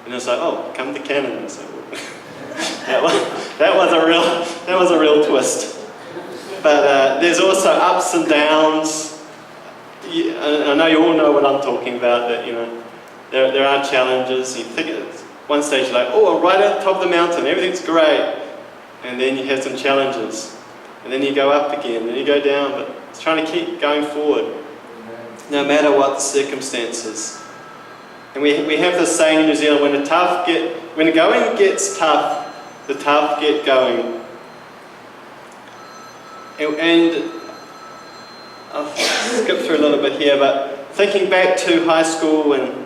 And it's like, oh, come to Canada. So that was a real twist. But there's also ups and downs. I know you all know what I'm talking about. That there are challenges. You think at one stage you're like, oh, I'm right at the top of the mountain, everything's great, and then you have some challenges, and then you go up again, then you go down. But it's trying to keep going forward, no matter what the circumstances. And we have this saying in New Zealand: when the going gets tough, the tough get going. And I'll skip through a little bit here, but thinking back to high school, and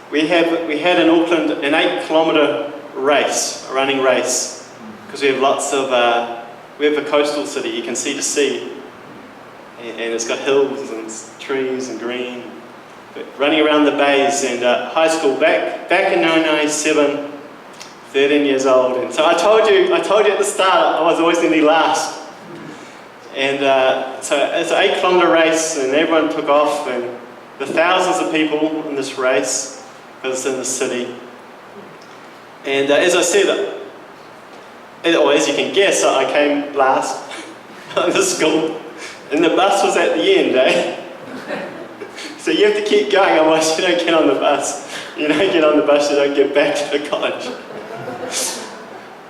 we had in Auckland an 8-kilometre race, a running race, because we have lots of, we have a coastal city, you can see the sea, and it's got hills and trees and green, but running around the bays. And high school, back in 1997, 13 years old, and so I told you at the start I was always going to be last. And so it's an 8-kilometre race, and everyone took off, and there are thousands of people in this race, because it's in the city. And as I said, or as you can guess, I came last in the school, and the bus was at the end, So you have to keep going, otherwise you don't get on the bus. You don't get on the bus, you don't get back to the college.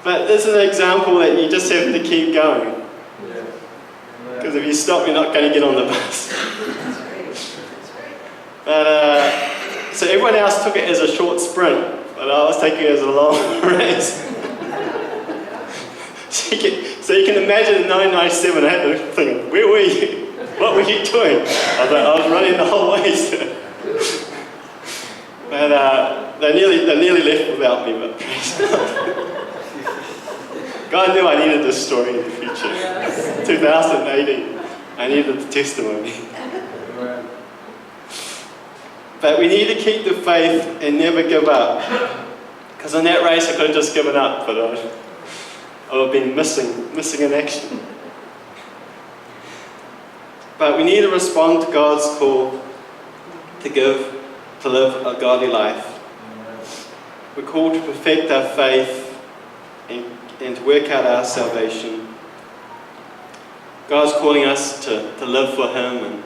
But this is an example that you just have to keep going. Because if you stop, you're not going to get on the bus. But so everyone else took it as a short sprint, but I was taking it as a long race. So you can imagine in 1997, I had to think, where were you? What were you doing? I was running the whole way. But they nearly left without me, but praise God. God knew I needed this story in the future. 2018, I needed the testimony. But we need to keep the faith and never give up. Because in that race I could have just given up, but I would have been missing in action. But we need to respond to God's call to live a godly life. We're called to perfect our faith and to work out our salvation. God's calling us to live for Him,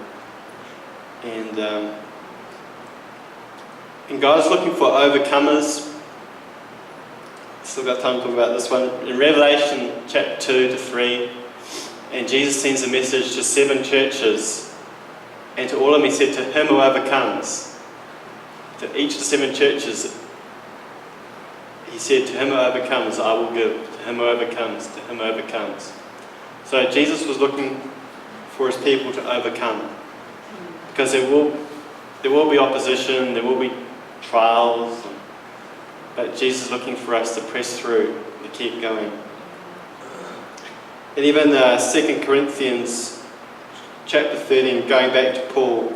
and God's looking for overcomers. Still got time to talk about this one. In Revelation chapter 2-3, and Jesus sends a message to 7 churches, and to all of them He said, to him who overcomes. To each of the 7 churches, He said, to him who overcomes, I will give. To him who overcomes, to him who overcomes. So Jesus was looking for His people to overcome. Because there will be opposition, there will be trials, but Jesus is looking for us to press through, to keep going. And even 2 Corinthians chapter 13, going back to Paul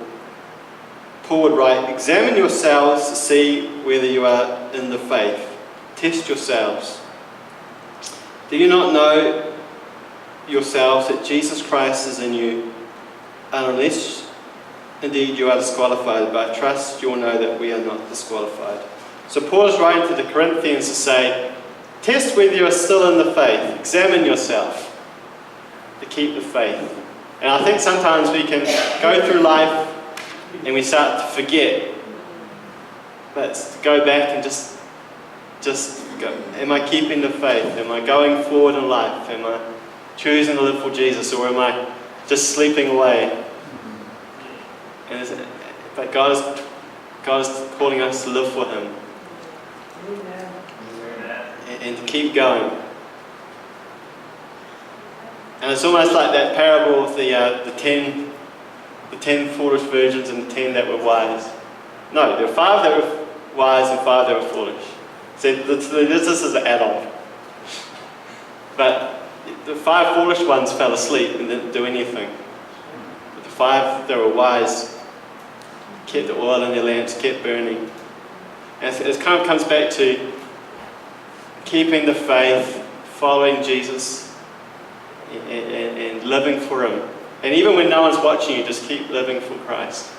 would write, examine yourselves to see whether you are in the faith. Test yourselves. Do you not know yourselves that Jesus Christ is in you, unless indeed you are disqualified, but I trust you will know that we are not disqualified. So Paul is writing to the Corinthians to say, test whether you are still in the faith. Examine yourself to keep the faith. And I think sometimes we can go through life and we start to forget. But to go back and just go, am I keeping the faith? Am I going forward in life? Am I choosing to live for Jesus, or am I just sleeping away? But God is calling us to live for Him. And to keep going. And it's almost like that parable of the 10 foolish virgins and the 10 that were wise. No, there were 5 that were wise and 5 that were foolish. So this is an add-on. But the 5 foolish ones fell asleep and didn't do anything. But the 5 that were wise kept the oil in their lamps, kept burning. And it kind of comes back to keeping the faith, following Jesus, and living for Him. And even when no one's watching you, just keep living for Christ.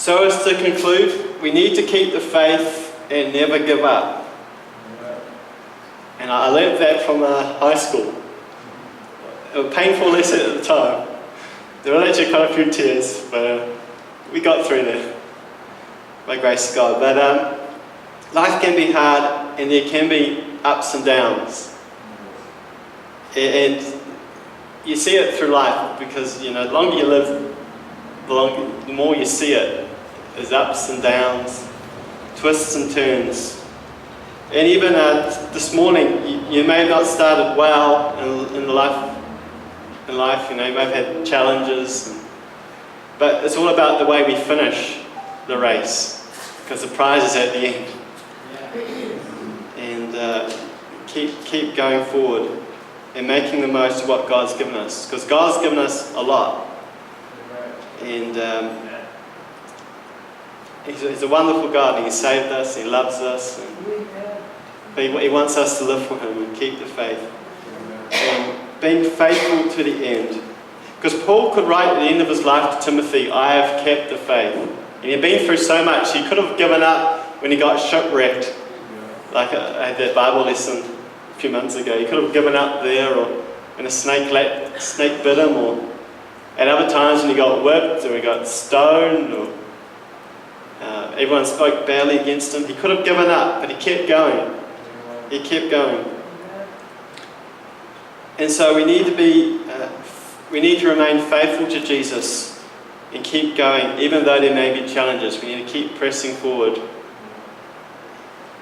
So as to conclude, we need to keep the faith and never give up. And I learned that from high school. It was a painful lesson at the time. There were actually quite a few tears, but we got through there by grace of God. But life can be hard, and there can be ups and downs. And you see it through life because, you know, the longer you live, the more you see it. There's ups and downs, twists and turns. And even this morning, you may have not started well in life. You know, you may have had challenges. But it's all about the way we finish the race, because the prize is at the end. And keep going forward and making the most of what God's given us, because God's given us a lot. And He's a wonderful God, and He saved us, He loves us, but He wants us to live for Him and keep the faith. And being faithful to the end. Because Paul could write at the end of his life to Timothy, I have kept the faith. And he'd been through so much, he could have given up when he got shipwrecked. Like I had that Bible lesson a few months ago. He could have given up there, or when a snake bit him, or at other times when he got whipped, or he got stoned, or everyone spoke badly against him. He could have given up, but he kept going. He kept going. And so we need to remain faithful to Jesus and keep going, even though there may be challenges. We need to keep pressing forward.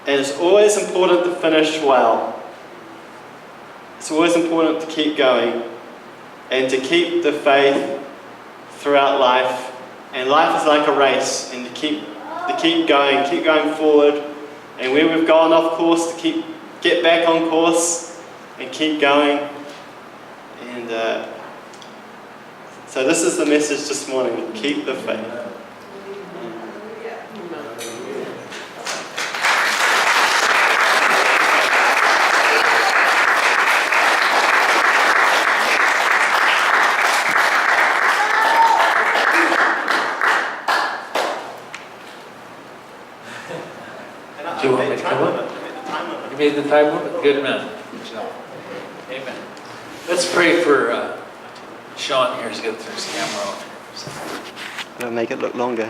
And it's always important to finish well. It's always important to keep going and to keep the faith throughout life. And life is like a race, and to keep going forward. And where we've gone off course, to get back on course and keep going. And so this is the message this morning: keep the faith. Do you want me to come up? You made the time limit? Good man. Good job. Amen. Let's pray for Sean here to get his camera on. I'll make it look longer.